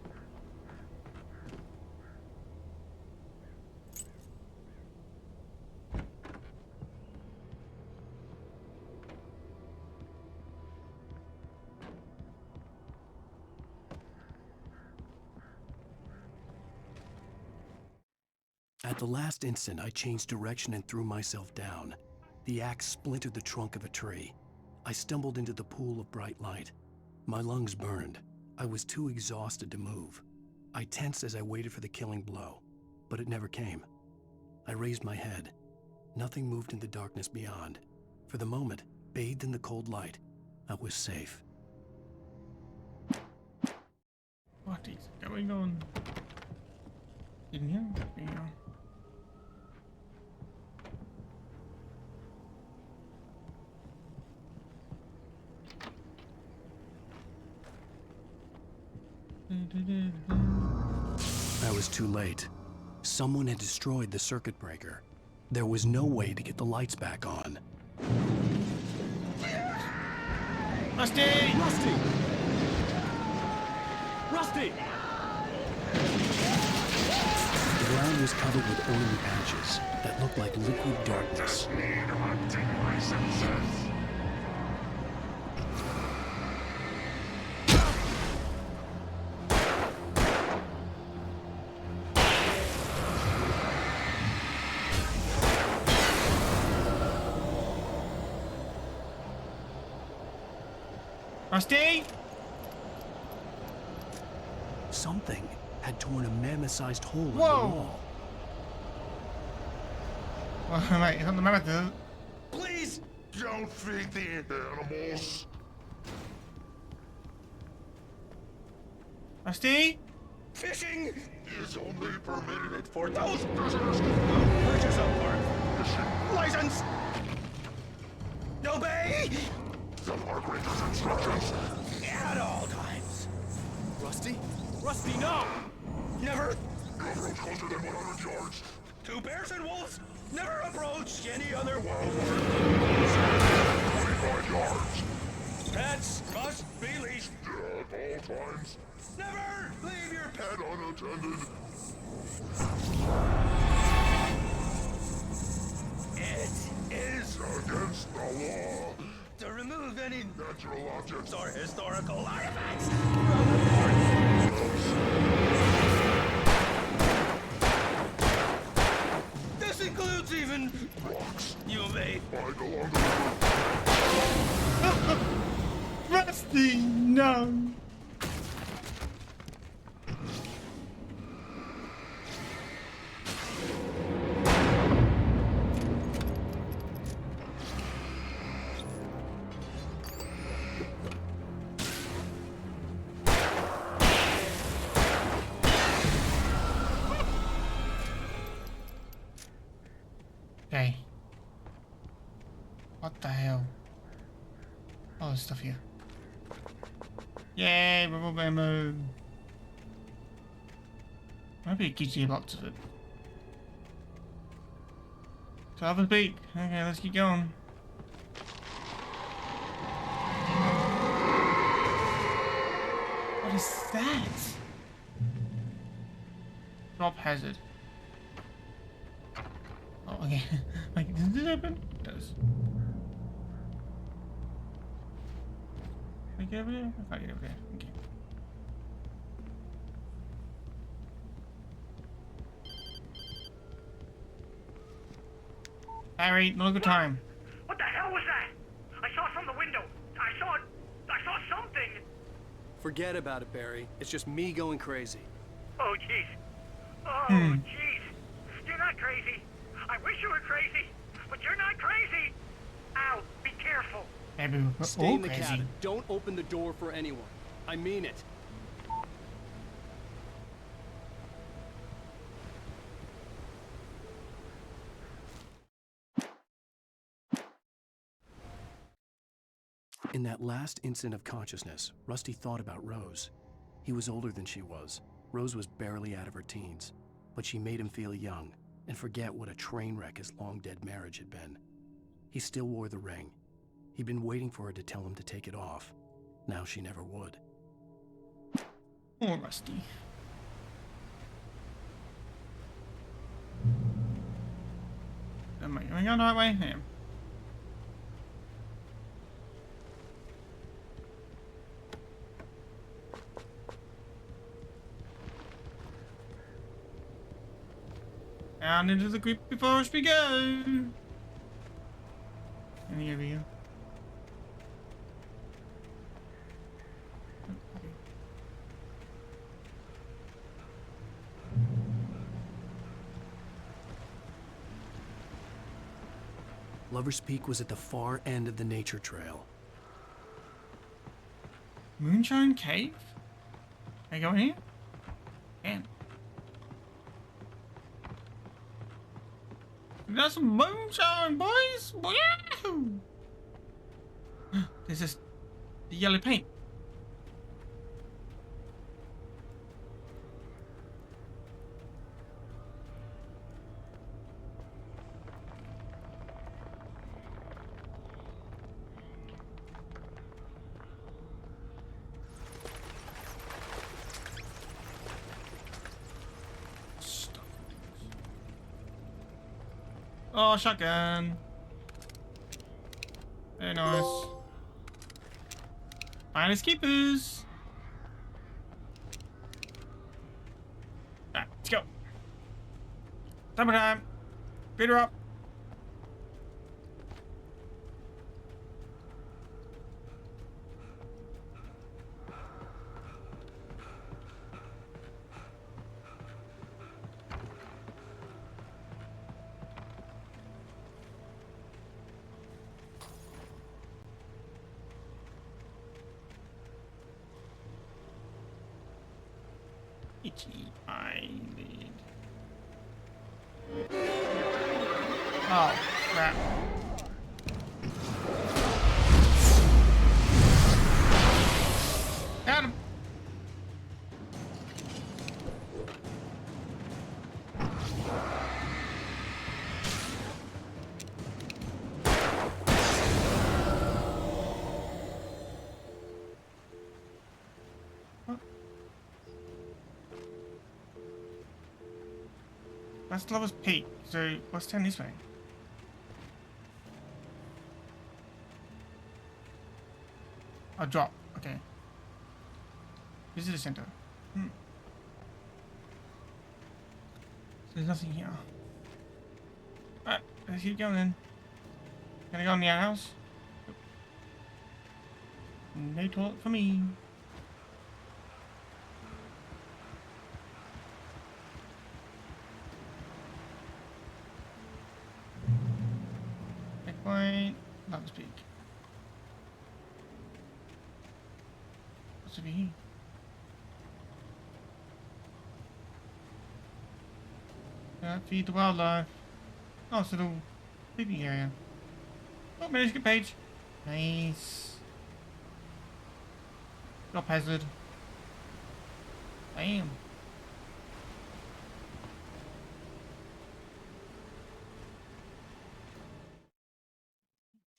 At the last instant, I changed direction and threw myself down. The axe splintered the trunk of a tree. I stumbled into the pool of bright light. My lungs burned. I was too exhausted to move. I tensed as I waited for the killing blow, but it never came. I raised my head. Nothing moved in the darkness beyond. For the moment, bathed in the cold light, I was safe. What is going on? In here? Yeah. I was too late. Someone had destroyed the circuit breaker. There was no way to get the lights back on. Rusty! Rusty! Rusty! The ground was covered with oily patches that looked like liquid darkness. Rusty? Something had torn a mammoth-sized hole in the Whoa! wall. Well, mate, it's on the mammoth. Please don't feed the animals. Rusty? Fishing is only permitted for those prisoners who purchase a park fishing license. Obey the park ranger's instructions at all times. Rusty? Rusty, no! Never approach closer than 100 yards. To bears and wolves, never approach any other wild animals. 25 yards. Pets must be leashed at all times. Never leave your pet unattended. It is against the law to remove any natural objects or historical artifacts from the park. This includes even even... You may... Rusty, no. Okay. What the hell? Oh, there's stuff here. Yay, bubble bamboo. Maybe it gives you lots of it. Dolphin Peak. Okay, let's keep going. What is that? Drop hazard. Oh, okay. Like, does it open? It does. Can I get over there? I can't get over there. Okay. Harry, not a good time. What the hell was that? I saw it from the window. I saw something. Forget about it, Barry. It's just me going crazy. Oh, jeez. Oh, jeez. You're not crazy. I wish you were crazy, but you're not crazy. Ow, be careful. Maybe we're Stay all in the crazy. cabin. Don't open the door for anyone. I mean it. In that last instant of consciousness, Rusty thought about Rose. He was older than she was. Rose was barely out of her teens, but she made him feel young and forget what a train wreck his long-dead marriage had been. He still wore the ring. He'd been waiting for her to tell him to take it off. Now she never would. Oh, Rusty. Am I going the right way? Yeah. Down into the creepy forest we go. Any over here? Lover's Peak was at the far end of the nature trail. Moonshine Cave? Can I go in here? Can. That's some moonshine, boys! Woo! There's this the yellow paint. Oh, shotgun. Very nice. Finest keepers. Alright, let's go. Summertime. Beat her up. Itchy eyelid. Oh, crap. Got him. That's Lover's Peak, so let's turn this way. A drop, okay. Visitor center. So there's nothing here. Alright, Let's keep going then. Gonna go in the house. No talk for me. Checkpoint. Not speak. What's over here? Feed the wildlife. Nice little sleeping area. Oh, managed to get page. Nice. Drop hazard. Bam.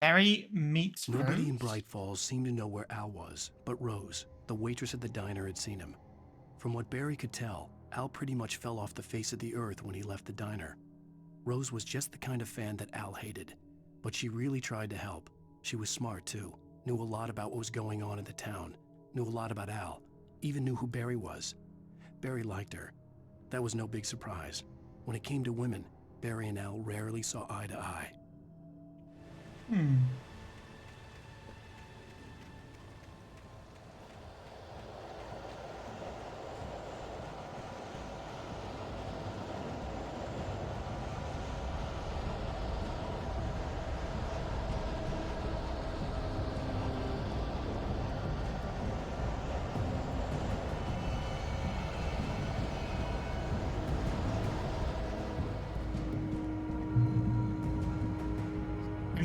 Barry meets Nobody in Rose? Bright Falls seemed to know where Al was, but Rose, the waitress at the diner, had seen him. From what Barry could tell, Al pretty much fell off the face of the earth when he left the diner. Rose was just the kind of fan that Al hated, but she really tried to help. She was smart too, knew a lot about what was going on in the town, knew a lot about Al, even knew who Barry was. Barry liked her. That was no big surprise. When it came to women, Barry and Al rarely saw eye to eye.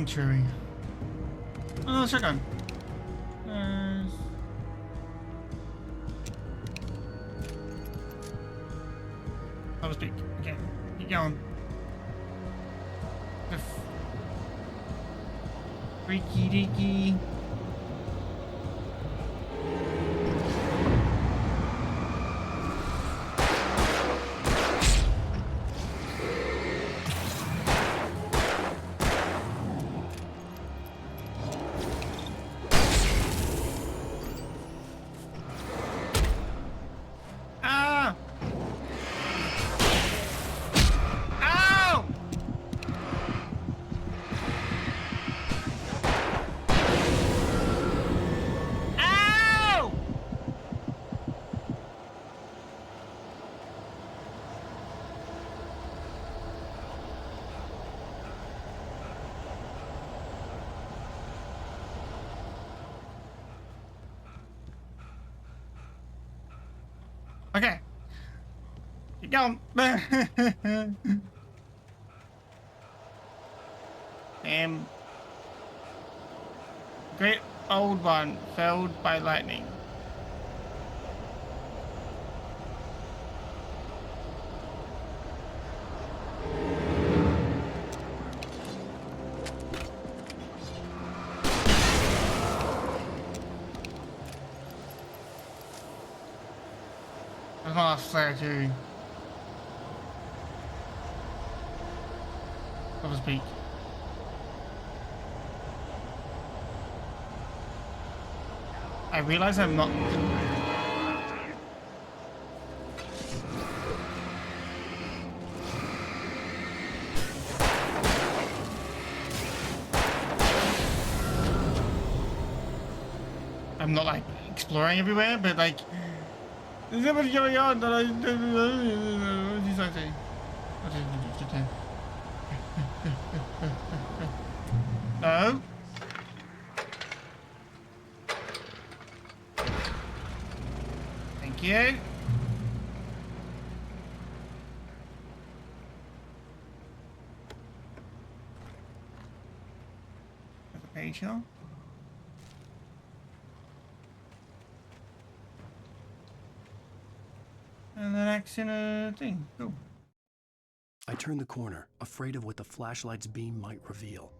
Chewy. Oh, shotgun. I'll speak. Okay, keep going. Freaky deaky. Okay. Keep going. Great old one felled by lightning. There's my last flare too. So to speak. I realize I'm not. I'm not like exploring everywhere, but like there's so much going on that I decided. No. Thank you. There's a page here. And then action a thing. Cool. I turned the corner, afraid of what the flashlight's beam might reveal.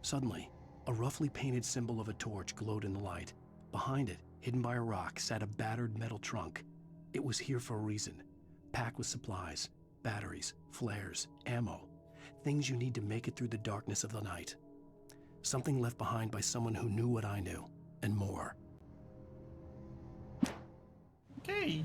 Suddenly, a roughly painted symbol of a torch glowed in the light. Behind it, hidden by a rock, sat a battered metal trunk. It was here for a reason, packed with supplies, batteries, flares, ammo, things you need to make it through the darkness of the night. Something left behind by someone who knew what I knew, and more. Okay.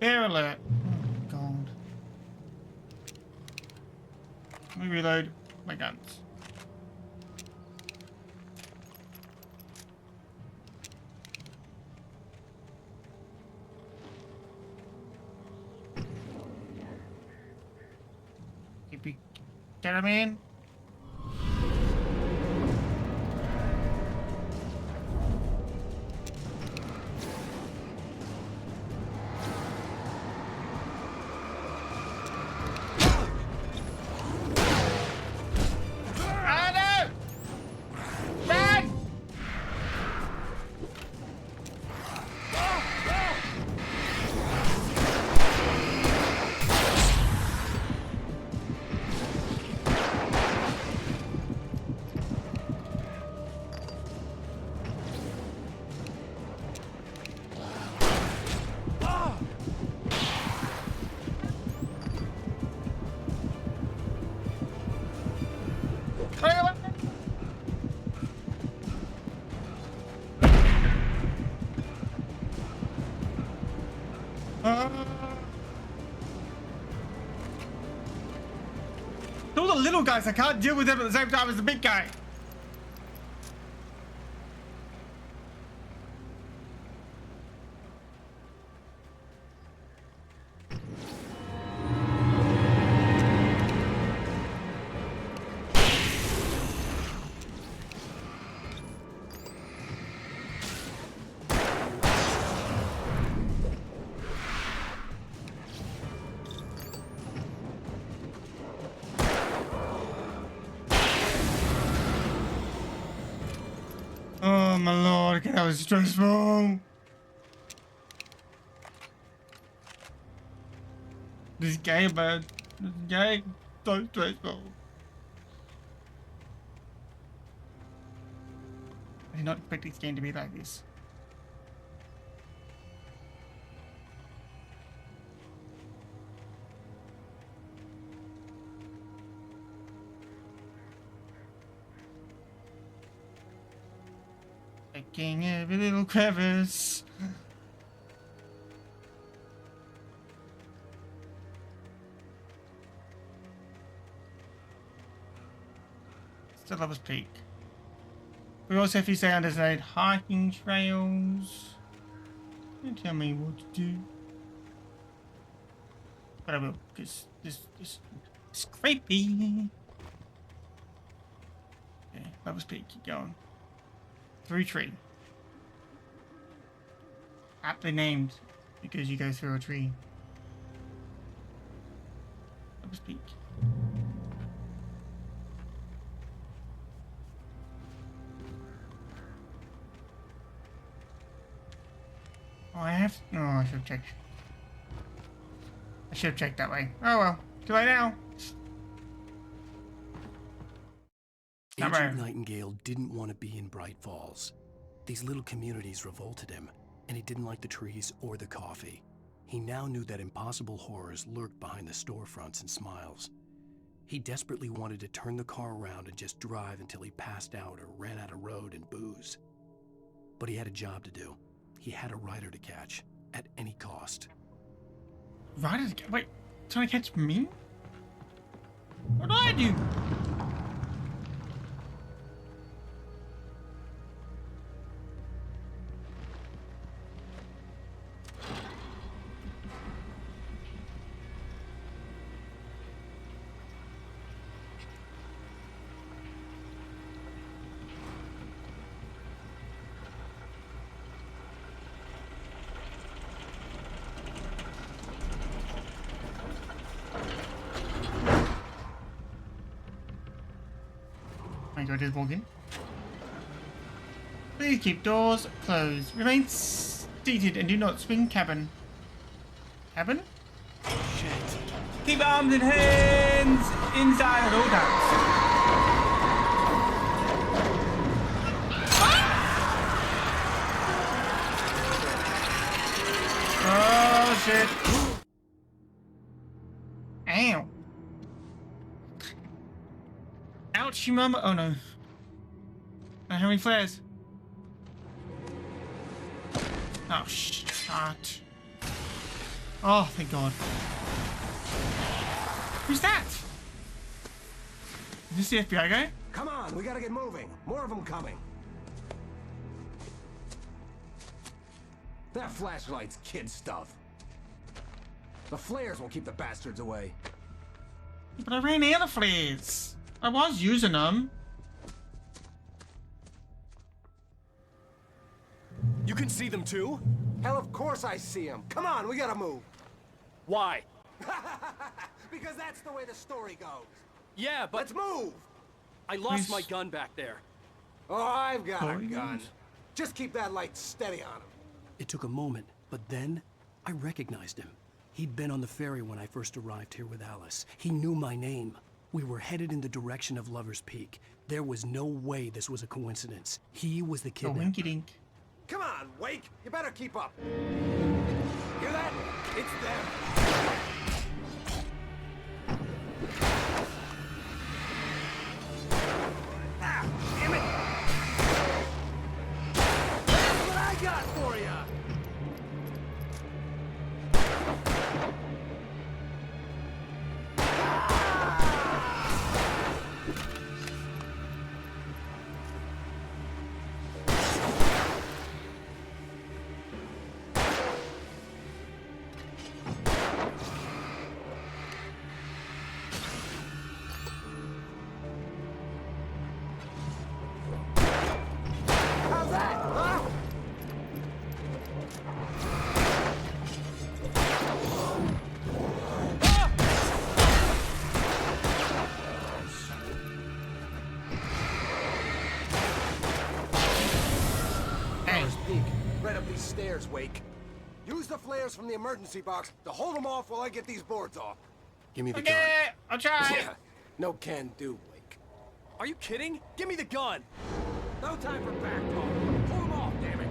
Bear alert. Oh, God. Let me reload my guns. Cameraman. All the little guys, I can't deal with them at the same time as the big guy. Oh my lord, that was stressful. This game, man. This game, so stressful. I did not expect this game to be like this. Checking every little crevice. Still Lovers Peak. We also have to say undesignated hiking trails. Don't tell me what to do. But I will, because this is creepy. Okay, Lovers Peak, keep going. Through tree. Aptly named because you go through a tree. Lovers Peak. Oh, I have. No, I should have checked. I should have checked that way. Oh well. Too late now. Agent Nightingale didn't want to be in Bright Falls. These little communities revolted him, and he didn't like the trees or the coffee. He now knew that impossible horrors lurked behind the storefronts and smiles. He desperately wanted to turn the car around and just drive until he passed out or ran out of road and booze. But he had a job to do. He had a rider to catch, at any cost. Rider to catch? Wait, trying to catch me? What do I do? I just walk in. Please keep doors closed. Remain seated and do not swing cabin. Cabin? Shit. Keep arms and hands inside at all times. Oh shit. Ow. Ouchie mama. Oh no. How many flares? Oh shit. Oh, thank God. Who's that? Is this the FBI guy? Come on, we gotta get moving. More of them coming. That flashlight's kid stuff. The flares won't keep the bastards away. But I ran out of flares. I was using them. You can see them too? Hell, of course I see them. Come on, we gotta move. Why? Because that's the way the story goes. Yeah, but... Let's move! I lost my gun back there. Oh, I've got a gun. Just keep that light steady on him. It took a moment, but then I recognized him. He'd been on the ferry when I first arrived here with Alice. He knew my name. We were headed in the direction of Lover's Peak. There was no way this was a coincidence. He was the kidnapper. Winky dink. Come on, Wake. You better keep up. Hear that? It's them. Ah, damn it! That's what I got for you. Stairs, Wake. Use the flares from the emergency box to hold them off while I get these boards off. Give me the gun. I'll try. Yeah, no can do, Wake. Are you kidding? Give me the gun! No time for back talk. Pull them off, damn it.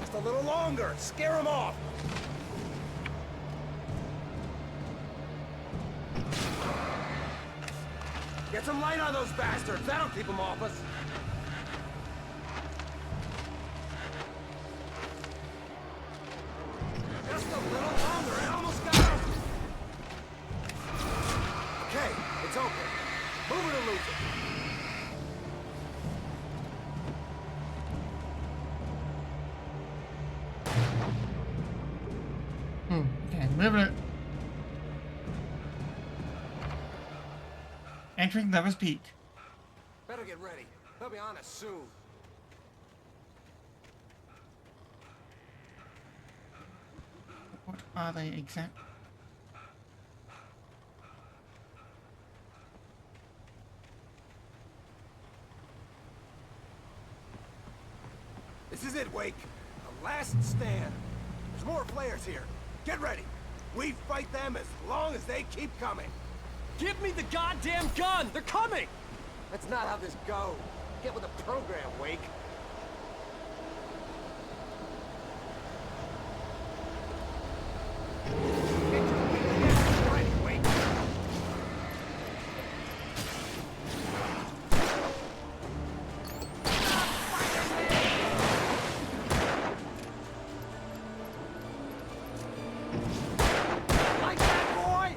Just a little longer. Scare them off. Get some light on those bastards. That'll keep them off us. Just a little longer. I almost got him. Okay, it's open. Move it or lose it. Okay, moving it. Entering Lover's Peak. Better get ready. They'll be on us soon. What are they exact? This is it, Wake. The last stand. There's more flares here. Get ready. We fight them as long as they keep coming. Give me the goddamn gun! They're coming! That's not how this goes. Get with the program, Wake. Ready, Wake. Like that, boy!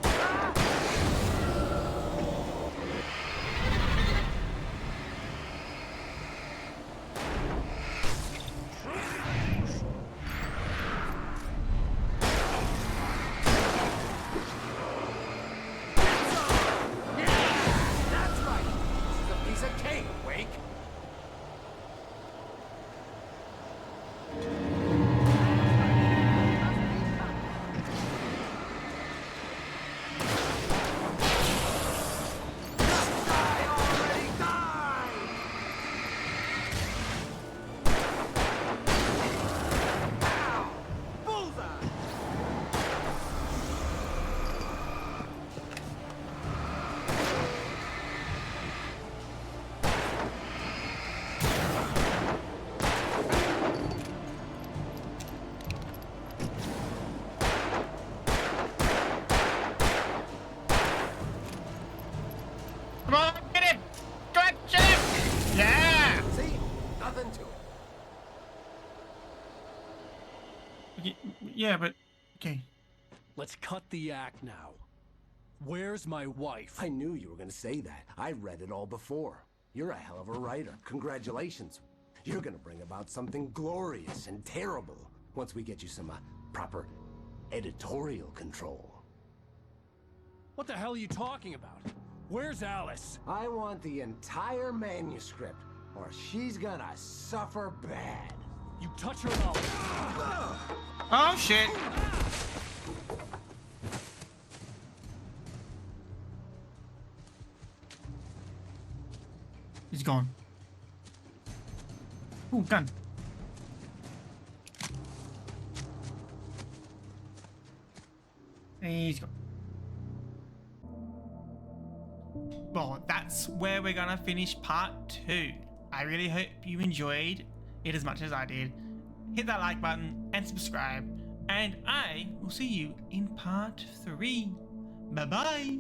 Yeah, but okay. Let's cut the act now. Where's my wife? I knew you were gonna say that. I read it all before. You're a hell of a writer. Congratulations. You're gonna bring about something glorious and terrible once we get you some proper editorial control. What the hell are you talking about? Where's Alice? I want the entire manuscript, or she's gonna suffer bad. You touch her and I'll... Oh shit. He's gone. Ooh, gun. He's gone. Well, that's where we're gonna finish part 2. I really hope you enjoyed it as much as I did. Hit that like button and subscribe, and I will see you in part 3. Bye bye.